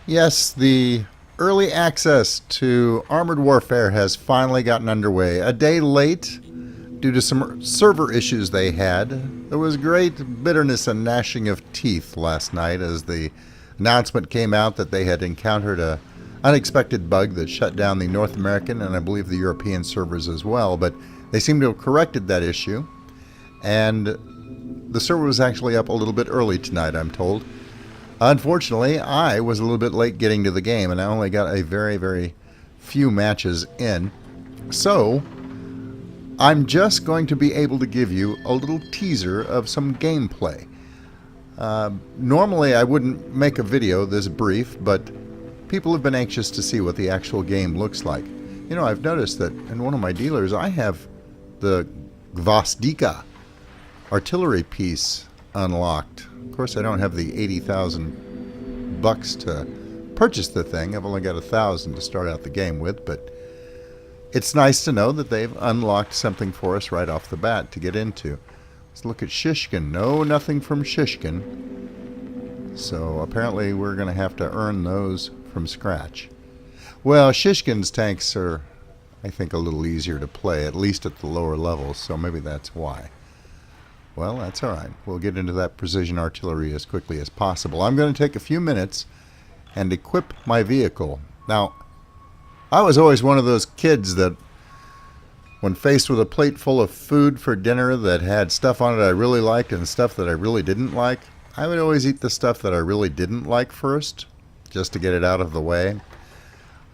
Yes, the early access to Armored Warfare has finally gotten underway. A day late due to some server issues they had. There was great bitterness and gnashing of teeth last night as the announcement came out that they had encountered a unexpected bug that shut down the North American and I believe the European servers as well, but they seem to have corrected that issue, and the server was actually up a little bit early tonight, I'm told. Unfortunately, I was a little bit late getting to the game, and I only got a very, very few matches in. So, I'm just going to be able to give you a little teaser of some gameplay. Normally, I wouldn't make a video this brief, but people have been anxious to see what the actual game looks like. You know, I've noticed that in one of my dealers, I have the Gvosdika artillery piece unlocked. Of course, I don't have the 80,000 bucks to purchase the thing. I've only got 1,000 to start out the game with, but it's nice to know that they've unlocked something for us right off the bat to get into. Let's look at Shishkin. No, nothing from Shishkin. So apparently we're going to have to earn those from scratch. Well, Shishkin's tanks are, I think, a little easier to play, at least at the lower levels, so maybe that's why. Well, that's all right. We'll get into that precision artillery as quickly as possible. I'm going to take a few minutes and equip my vehicle. Now, I was always one of those kids that, when faced with a plate full of food for dinner that had stuff on it I really liked and stuff that I really didn't like, I would always eat the stuff that I really didn't like first, just to get it out of the way.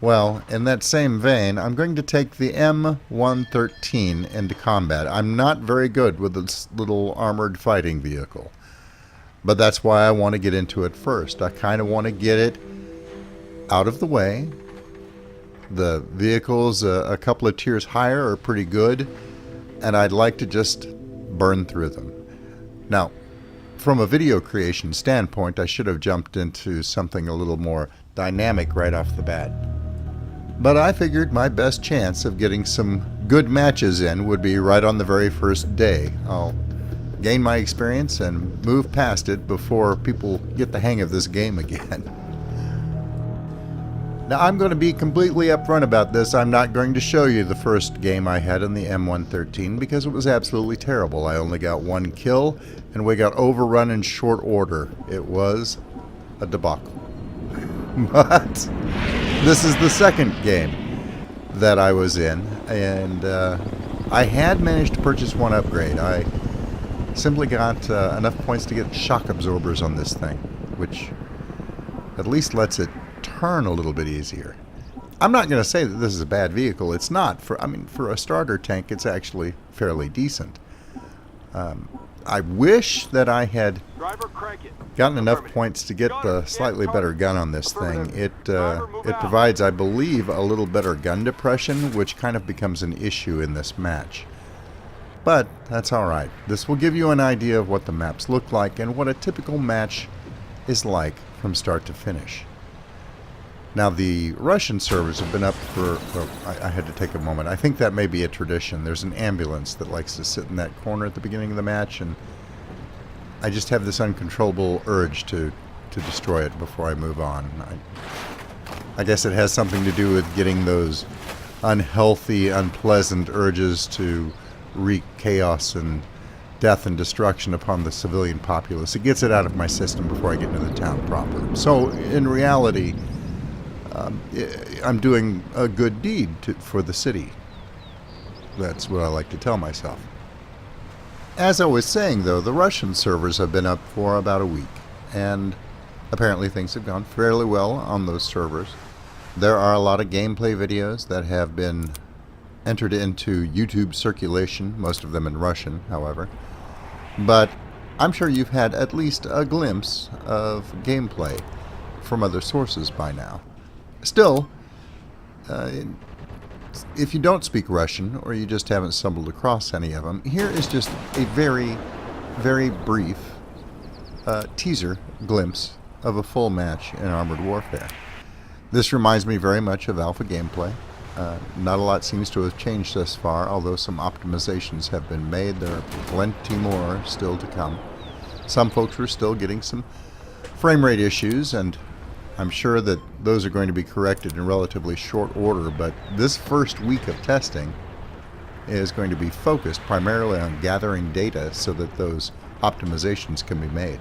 Well, in that same vein, I'm going to take the M113 into combat. I'm not very good with this little armored fighting vehicle, but that's why I want to get into it first. I kind of want to get it out of the way. The vehicles a couple of tiers higher are pretty good, and I'd like to just burn through them. Now, from a video creation standpoint, I should have jumped into something a little more dynamic right off the bat. But I figured my best chance of getting some good matches in would be right on the very first day. I'll gain my experience and move past it before people get the hang of this game again. Now, I'm going to be completely upfront about this. I'm not going to show you the first game I had in the M113 because it was absolutely terrible. I only got one kill, and we got overrun in short order. It was a debacle. But this is the second game that I was in, and I had managed to purchase one upgrade. I simply got enough points to get shock absorbers on this thing, which at least lets it turn a little bit easier. I'm not going to say that this is a bad vehicle. It's not. For a starter tank, it's actually fairly decent. I wish that I had gotten enough points to get the slightly better gun on this thing. It provides, I believe, a little better gun depression, which kind of becomes an issue in this match. But that's all right. This will give you an idea of what the maps look like and what a typical match is like from start to finish. Now, the Russian servers have been up for... Well, I had to take a moment. I think that may be a tradition. There's an ambulance that likes to sit in that corner at the beginning of the match, and I just have this uncontrollable urge to destroy it before I move on. I guess it has something to do with getting those unhealthy, unpleasant urges to wreak chaos and death and destruction upon the civilian populace. It gets it out of my system before I get into the town proper. So, in reality, I'm doing a good deed for the city. That's what I like to tell myself. As I was saying, though, the Russian servers have been up for about a week, and apparently things have gone fairly well on those servers. There are a lot of gameplay videos that have been entered into YouTube circulation, most of them in Russian, however. But I'm sure you've had at least a glimpse of gameplay from other sources by now. Still, if you don't speak Russian, or you just haven't stumbled across any of them, here is just a very, very brief teaser glimpse of a full match in Armored Warfare. This reminds me very much of alpha gameplay. Not a lot seems to have changed thus far, although some optimizations have been made. There are plenty more still to come. Some folks are still getting some frame rate issues, and I'm sure that those are going to be corrected in relatively short order, but this first week of testing is going to be focused primarily on gathering data so that those optimizations can be made.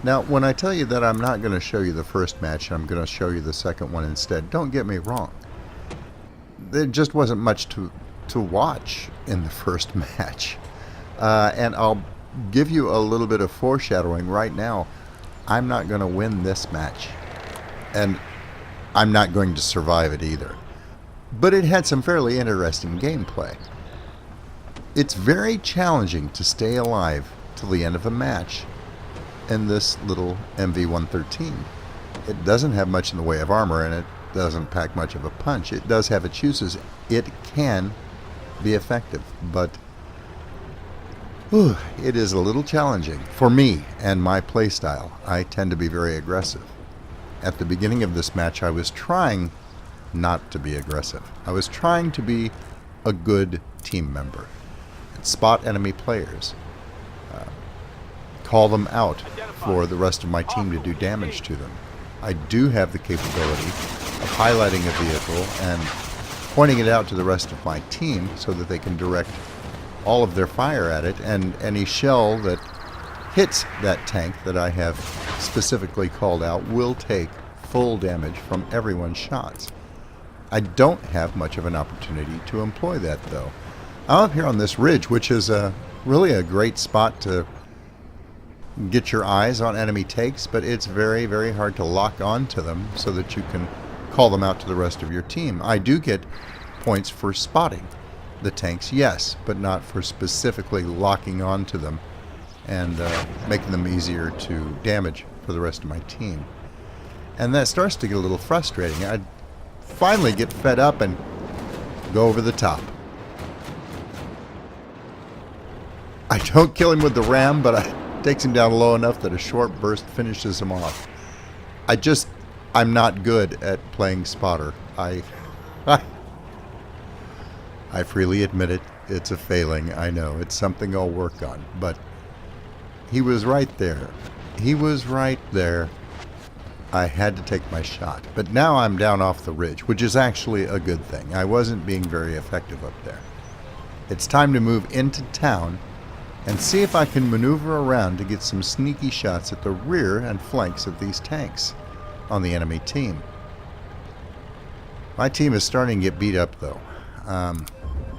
Now, when I tell you that I'm not going to show you the first match, I'm going to show you the second one instead, don't get me wrong. There just wasn't much to watch in the first match. And I'll give you a little bit of foreshadowing right now. I'm not going to win this match. And I'm not going to survive it either. But it had some fairly interesting gameplay. It's very challenging to stay alive till the end of a match in this little MV-113. It doesn't have much in the way of armor, and it doesn't pack much of a punch. It does have its uses. It can be effective, but it is a little challenging for me and my playstyle. I tend to be very aggressive. At the beginning of this match, I was trying not to be aggressive. I was trying to be a good team member and spot enemy players, call them out for the rest of my team to do damage to them. I do have the capability of highlighting a vehicle and pointing it out to the rest of my team so that they can direct all of their fire at it, and any shell that hits that tank that I have specifically called out will take full damage from everyone's shots. I don't have much of an opportunity to employ that, though. I'm up here on this ridge, which is really a great spot to get your eyes on enemy takes, but it's very, very hard to lock onto them so that you can call them out to the rest of your team. I do get points for spotting the tanks, yes, but not for specifically locking onto them and making them easier to damage for the rest of my team. And that starts to get a little frustrating. I finally get fed up and go over the top. I don't kill him with the ram, but I takes him down low enough that a short burst finishes him off. I'm not good at playing spotter. I freely admit it. It's a failing. I know. It's something I'll work on. But he was right there. He was right there. I had to take my shot. But now I'm down off the ridge, which is actually a good thing. I wasn't being very effective up there. It's time to move into town and see if I can maneuver around to get some sneaky shots at the rear and flanks of these tanks on the enemy team. My team is starting to get beat up, though.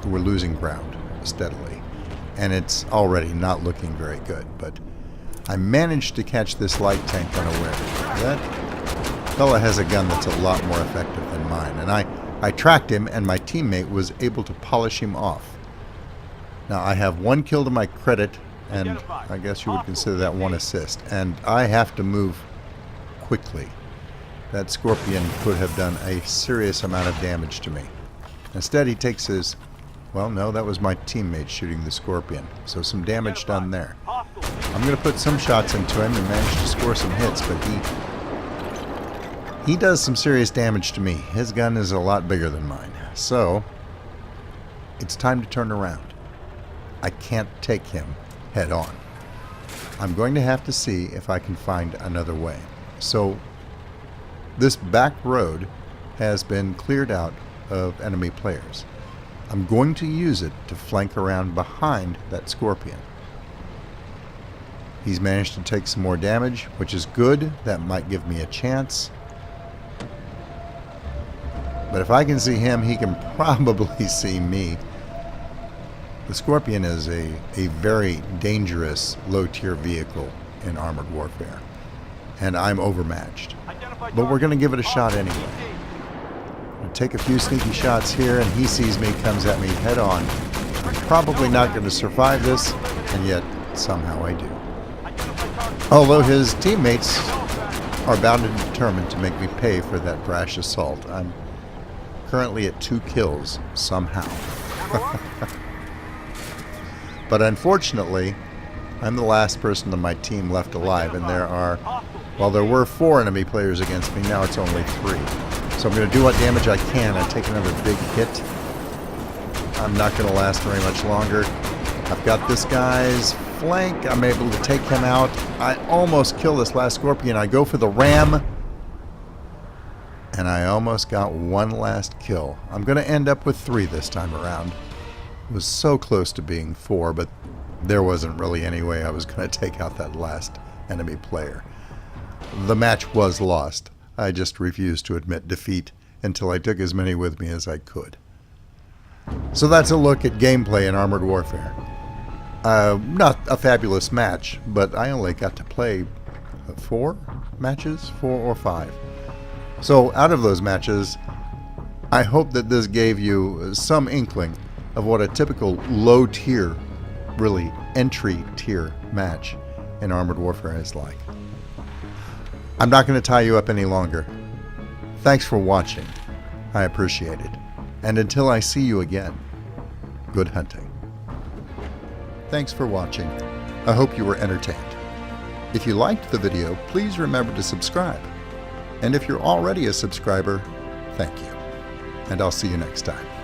We're losing ground steadily, and it's already not looking very good, but I managed to catch this light tank unaware. That fella has a gun that's a lot more effective than mine, and I tracked him, and my teammate was able to polish him off. Now, I have one kill to my credit, and I guess you would consider that one assist. And I have to move quickly. That Scorpion could have done a serious amount of damage to me. Instead, he takes his... Well, no, that was my teammate shooting the Scorpion. So some damage done there. I'm going to put some shots into him and manage to score some hits, but he does some serious damage to me. His gun is a lot bigger than mine. So, it's time to turn around. I can't take him head on. I'm going to have to see if I can find another way. So this back road has been cleared out of enemy players. I'm going to use it to flank around behind that Scorpion. He's managed to take some more damage, which is good. That might give me a chance. But if I can see him, he can probably see me. The Scorpion is a very dangerous low-tier vehicle in armored warfare, and I'm overmatched. But we're going to give it a shot anyway. I'll take a few sneaky shots here, and he sees me, comes at me head-on. I'm probably not going to survive this, and yet somehow I do. Although his teammates are bound and determined to make me pay for that brash assault. I'm currently at 2 kills, somehow. But unfortunately, I'm the last person on my team left alive, and there were 4 enemy players against me, now it's only 3. So I'm going to do what damage I can and take another big hit. I'm not going to last very much longer. I've got this guy's flank. I'm able to take him out. I almost kill this last Scorpion. I go for the ram. And I almost got one last kill. I'm going to end up with 3 this time around. It was so close to being 4, but there wasn't really any way I was going to take out that last enemy player. The match was lost. I just refused to admit defeat until I took as many with me as I could. So that's a look at gameplay in Armored Warfare. Not a fabulous match, but I only got to play 4 matches? 4 or 5. So out of those matches, I hope that this gave you some inkling of what a typical low tier, really entry tier match in Armored Warfare is like. I'm not going to tie you up any longer. Thanks for watching. I appreciate it. And until I see you again, good hunting. Thanks for watching. I hope you were entertained. If you liked the video, please remember to subscribe. And if you're already a subscriber, thank you. And I'll see you next time.